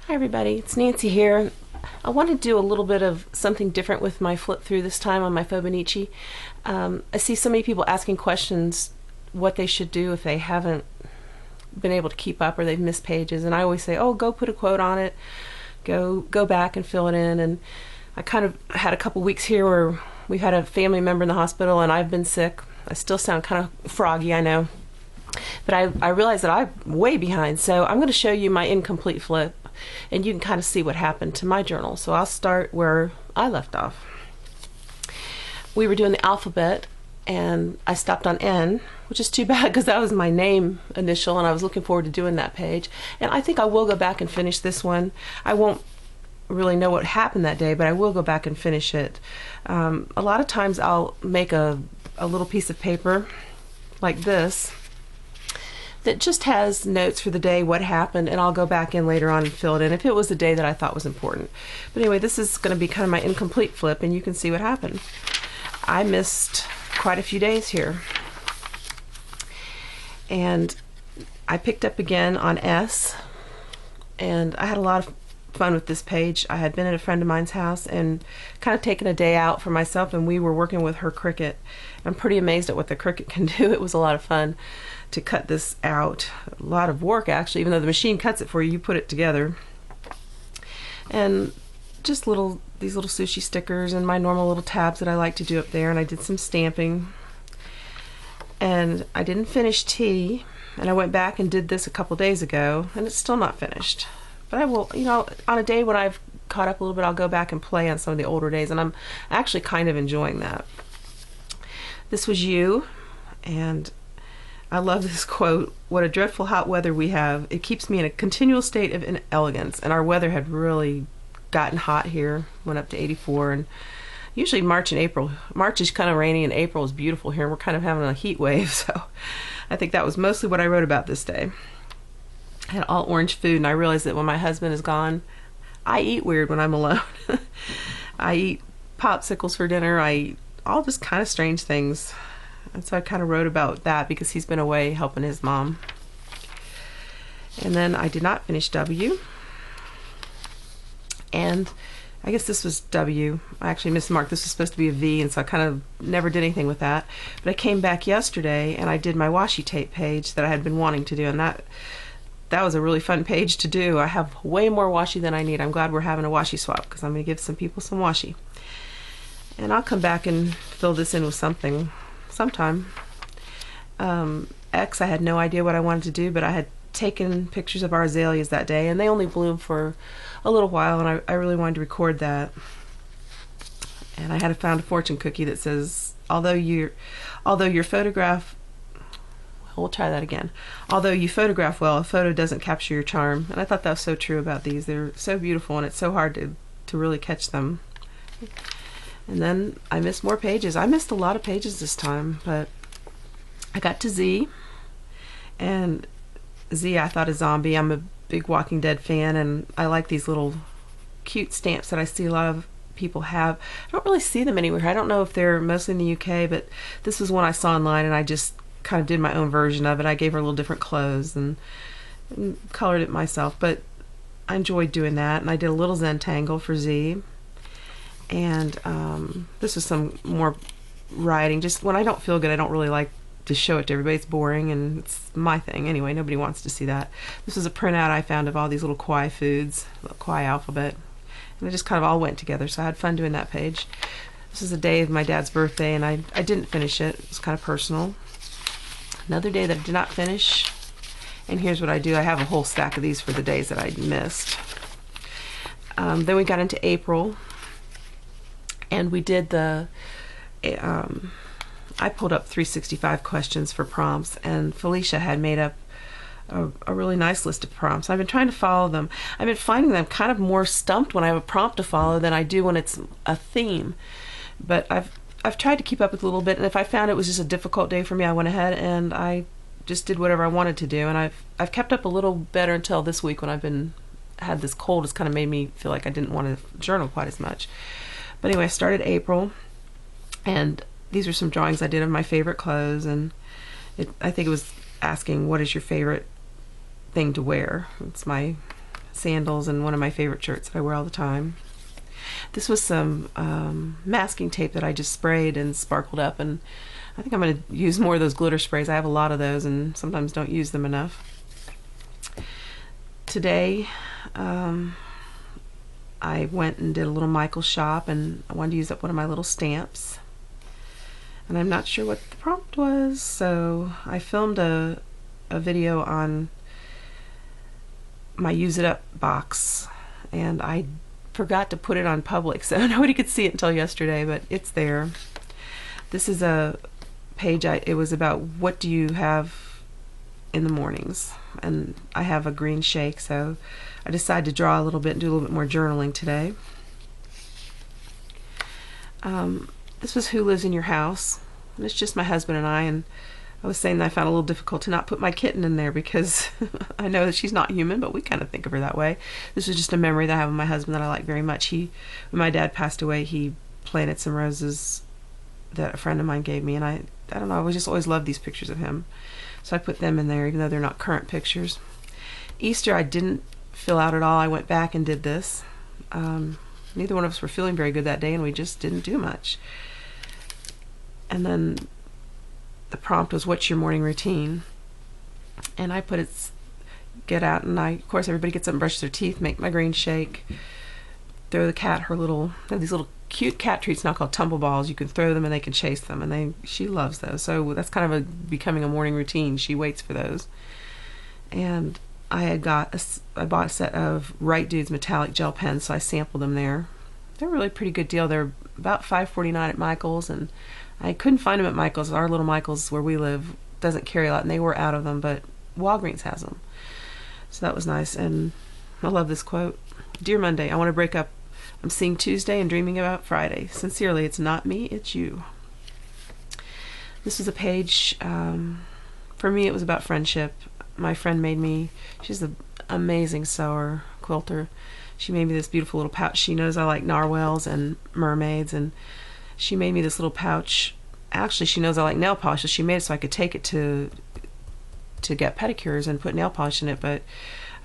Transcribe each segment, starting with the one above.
Hi everybody, it's Nancy here. I want to do a little bit of something different with my flip through this time on my Fauxbonichi. I see so many people asking questions what they should do if they haven't been able to keep up or they've missed pages, and I always say, oh, go put a quote on it, go back and fill it in. And I kind of had a couple weeks here where we've had a family member in the hospital and I've been sick. I still sound kind of froggy, I know, but I realize that I'm way behind, so I'm going to show you my incomplete flip and you can kind of see what happened to my journal. So I'll start where I left off. We were doing the alphabet and I stopped on N, which is too bad because that was my name initial and I was looking forward to doing that page. And I think I will go back and finish this one. I won't really know what happened that day, but I will go back and finish it. A lot of times I'll make a little piece of paper like this that just has notes for the day, what happened, and I'll go back in later on and fill it in if it was the day that I thought was important. But anyway, this is going to be kind of my incomplete flip, and you can see what happened. I missed quite a few days here. And I picked up again on S, and I had a lot of fun with this page. I had been at a friend of mine's house and kind of taken a day out for myself, and we were working with her Cricut. I'm pretty amazed at what the Cricut can do. It was a lot of fun to cut this out. A lot of work actually, even though the machine cuts it for you, you put it together. And just these little sushi stickers and my normal little tabs that I like to do up there, and I did some stamping. And I didn't finish T, and I went back and did this a couple days ago, and it's still not finished. But I will, you know, on a day when I've caught up a little bit, I'll go back and play on some of the older days, and I'm actually kind of enjoying that. This was you, and I love this quote: "What a dreadful hot weather we have. It keeps me in a continual state of inelegance." And our weather had really gotten hot here, went up to 84, and usually March and April. March is kind of rainy and April is beautiful here, and we're kind of having a heat wave, so I think that was mostly what I wrote about this day. I had all orange food, and I realized that when my husband is gone, I eat weird when I'm alone. I eat popsicles for dinner. I eat all just kind of strange things. And so I kind of wrote about that because he's been away helping his mom. And then I did not finish W. And I guess this was W. I actually mismarked. This was supposed to be a V, and so I kind of never did anything with that. But I came back yesterday and I did my washi tape page that I had been wanting to do, and that was a really fun page to do. I have way more washi than I need. I'm glad we're having a washi swap because I'm going to give some people some washi. And I'll come back and fill this in with something sometime. X, I had no idea what I wanted to do, but I had taken pictures of our azaleas that day, and they only bloom for a little while, and I really wanted to record that. And I had found a fortune cookie that says, although your photograph, we'll try that again. Although you photograph well, a photo doesn't capture your charm. And I thought that was so true about these. They're so beautiful, and it's so hard to really catch them. And then I missed more pages. I missed a lot of pages this time, but I got to Z, and Z I thought a zombie. I'm a big Walking Dead fan, and I like these little cute stamps that I see a lot of people have. I don't really see them anywhere. I don't know if they're mostly in the UK, but this was one I saw online, and I just kind of did my own version of it. I gave her a little different clothes and colored it myself, but I enjoyed doing that. And I did a little Zentangle for Z. And this was some more writing. Just when I don't feel good, I don't really like to show it to everybody. It's boring, and it's my thing anyway. Nobody wants to see that. This was a printout I found of all these little Kwai foods, the Kwai alphabet, and it just kind of all went together, so I had fun doing that page. This is the day of my dad's birthday, and I didn't finish it. It was kind of personal. Another day that I did not finish, and here's what I do. I have a whole stack of these for the days that I missed. Then we got into April, and we did I pulled up 365 questions for prompts, and Felicia had made up a really nice list of prompts. I've been trying to follow them. I've been finding them kind of more stumped when I have a prompt to follow than I do when it's a theme. But I've tried to keep up with a little bit, and if I found it was just a difficult day for me, I went ahead and I just did whatever I wanted to do. And I've kept up a little better until this week when had this cold. It's kind of made me feel like I didn't want to journal quite as much. But anyway, I started April, and these are some drawings I did of my favorite clothes, and I think it was asking what is your favorite thing to wear. It's my sandals and one of my favorite shirts that I wear all the time. This was some masking tape that I just sprayed and sparkled up, and I think I'm going to use more of those glitter sprays. I have a lot of those and sometimes don't use them enough. Today I went and did a little Michael shop, and I wanted to use up one of my little stamps, and I'm not sure what the prompt was, so I filmed a video on my use it up box, and I forgot to put it on public, so nobody could see it until yesterday, but it's there. This is a page, it was about what do you have in the mornings, and I have a green shake, so I decided to draw a little bit and do a little bit more journaling today. This was Who Lives in Your House, and it's just my husband and I was saying that I found it a little difficult to not put my kitten in there because I know that she's not human, but we kind of think of her that way. This was just a memory that I have of my husband that I like very much. When my dad passed away, he planted some roses that a friend of mine gave me, and I don't know, I just always loved these pictures of him. So I put them in there, even though they're not current pictures. Easter I didn't fill out at all. I went back and did this. Neither one of us were feeling very good that day, and we just didn't do much. And then the prompt was, what's your morning routine? And I put it, get out, and of course everybody gets up and brushes their teeth, make my green shake, throw the cat her little, they have these little cute cat treats now called tumble balls. You can throw them and they can chase them, and she loves those. So that's kind of becoming a morning routine. She waits for those. And I bought a set of Right Dudes metallic gel pens, so I sampled them there. They're really a pretty good deal. They're about $5.49 at Michael's, and I couldn't find them at Michael's. Our little Michael's where we live doesn't carry a lot, and they were out of them, but Walgreens has them. So that was nice, and I love this quote. Dear Monday, I want to break up. I'm seeing Tuesday and dreaming about Friday. Sincerely, it's not me, it's you. This was a page, for me it was about friendship. My friend made me, she's an amazing sewer, quilter. She made me this beautiful little pouch. She knows I like narwhals and mermaids, and she made me this little pouch. Actually, she knows I like nail polish, so she made it so I could take it to get pedicures and put nail polish in it. But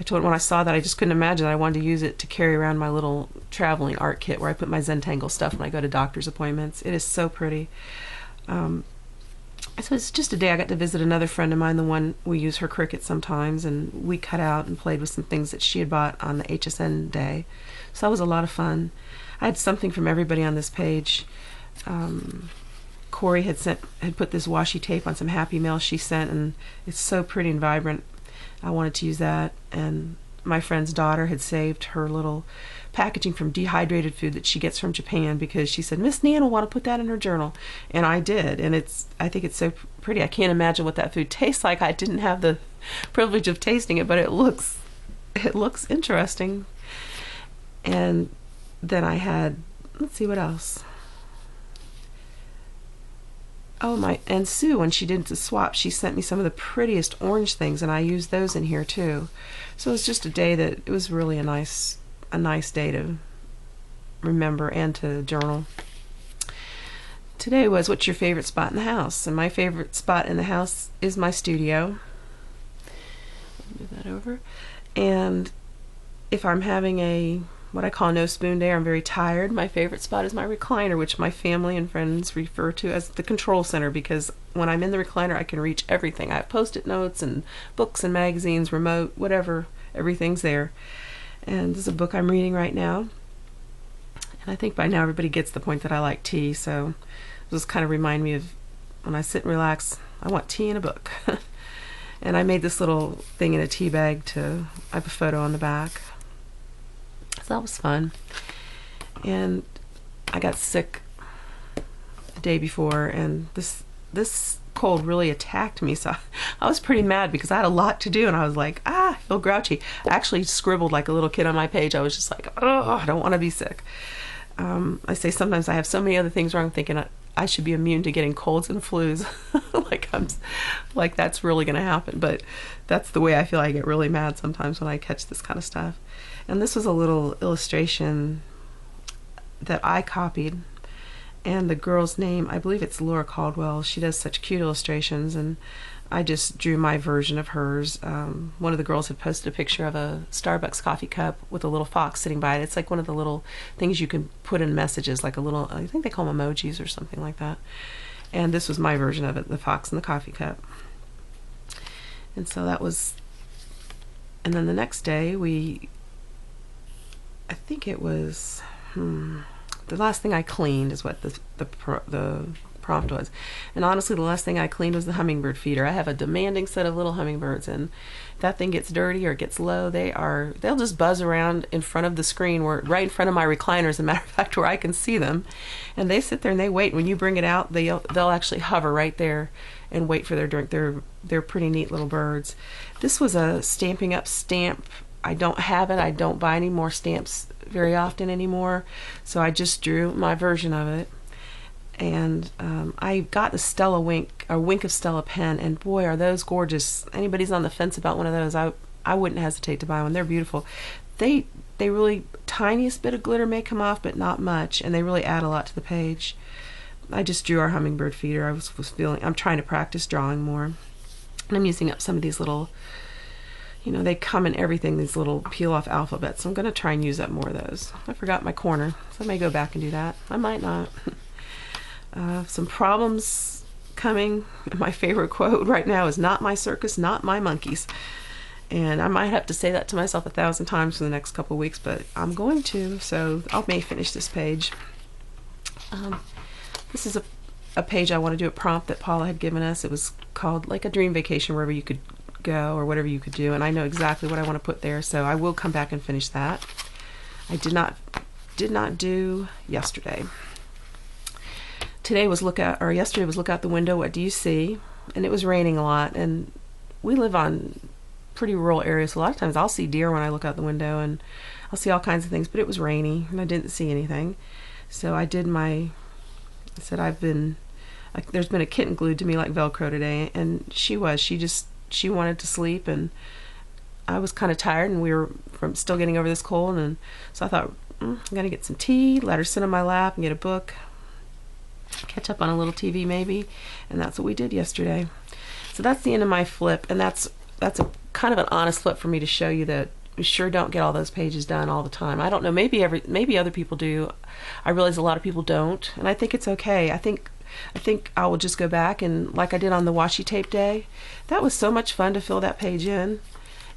I told her when I saw that, I just couldn't imagine that I wanted to use it to carry around my little traveling art kit where I put my Zentangle stuff when I go to doctor's appointments. It is so pretty. So it's just a day I got to visit another friend of mine, the one we use her Cricut sometimes, and we cut out and played with some things that she had bought on the HSN day. So that was a lot of fun. I had something from everybody on this page. Corey had put this washi tape on some Happy Mail she sent, and it's so pretty and vibrant. I wanted to use that, and my friend's daughter had saved her little packaging from dehydrated food that she gets from Japan because she said Miss Nan will want to put that in her journal, and I did, and I think it's so pretty. I can't imagine what that food tastes like. I didn't have the privilege of tasting it, but it looks interesting. And then I had, let's see what else. Oh, and Sue, when she did the swap, she sent me some of the prettiest orange things, and I used those in here too. So it was just a day that it was really a nice day to remember and to journal. Today was, what's your favorite spot in the house? And my favorite spot in the house is my studio. Move that over. And if I'm having what I call no spoon day, or I'm very tired, my favorite spot is my recliner, which my family and friends refer to as the control center, because when I'm in the recliner I can reach everything. I have post-it notes and books and magazines, remote, whatever, everything's there. And this is a book I'm reading right now, and I think by now everybody gets the point that I like tea, so this kind of remind me of when I sit and relax, I want tea and a book. And I made this little thing in a tea bag I have a photo on the back. So that was fun. And I got sick the day before, and this cold really attacked me, so I was pretty mad because I had a lot to do, and I was like, I feel grouchy. I actually scribbled like a little kid on my page. I was just like, oh, I don't want to be sick. I say sometimes I have so many other things wrong, thinking I should be immune to getting colds and flus. like that's really going to happen, but that's the way I feel. I get really mad sometimes when I catch this kind of stuff. And this was a little illustration that I copied, and the girl's name, I believe it's Laura Caldwell. She does such cute illustrations, and I just drew my version of hers. One of the girls had posted a picture of a Starbucks coffee cup with a little fox sitting by it. It's like one of the little things you can put in messages, like a little, I think they call them emojis or something like that. And this was my version of it, the fox and the coffee cup. And so that was, and then the next day I think it was, the last thing I cleaned is what the prompt was. And honestly, the last thing I cleaned was the hummingbird feeder. I have a demanding set of little hummingbirds, and if that thing gets dirty or it gets low, they'll just buzz around in front of the screen, right in front of my recliner, as a matter of fact, where I can see them. And they sit there and they wait. When you bring it out, they'll actually hover right there and wait for their drink. They're pretty neat little birds. This was a Stamping Up stamp. I don't have it. I don't buy any more stamps very often anymore, so I just drew my version of it. And I got a Wink of Stella pen, and boy, are those gorgeous. Anybody's on the fence about one of those, I wouldn't hesitate to buy one. They're beautiful. They really, tiniest bit of glitter may come off, but not much, and they really add a lot to the page. I just drew our hummingbird feeder. I was feeling, I'm trying to practice drawing more, and I'm using up some of these little, they come in everything, these little peel-off alphabets. So I'm going to try and use up more of those. I forgot my corner, so I may go back and do that. I might not. Some problems coming. My favorite quote right now is, "Not my circus, not my monkeys." And I might have to say that to myself 1,000 times for the next couple of weeks, but I'm going to, so I may finish this page. This is a page I want to do, a prompt that Paula had given us. It was called like a dream vacation, wherever you could go or whatever you could do, and I know exactly what I want to put there, so I will come back and finish that. I did not do yesterday. Yesterday was look out the window, what do you see? And it was raining a lot, and we live on pretty rural areas, so a lot of times I'll see deer when I look out the window, and I'll see all kinds of things, but it was rainy and I didn't see anything. So I said there's been a kitten glued to me like Velcro today, and she wanted to sleep, and I was kind of tired, and we were still getting over this cold, and so I thought, I'm gonna get some tea, let her sit on my lap and get a book, catch up on a little TV maybe, and that's what we did yesterday. So that's the end of my flip, and that's a kind of an honest flip for me to show you that we sure don't get all those pages done all the time. I don't know, maybe other people do. I realize a lot of people don't, and I think it's okay. I think I will just go back, and like I did on the washi tape day, that was so much fun to fill that page in,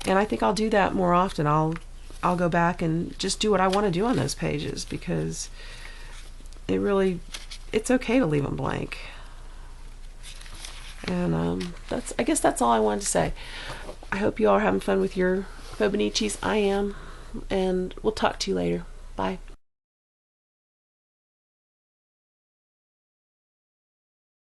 and I think I'll do that more often. I'll go back and just do what I want to do on those pages, because it's okay to leave them blank. And I guess that's all I wanted to say. I hope you all are having fun with your Fauxbonichis. I am, and we'll talk to you later. Bye.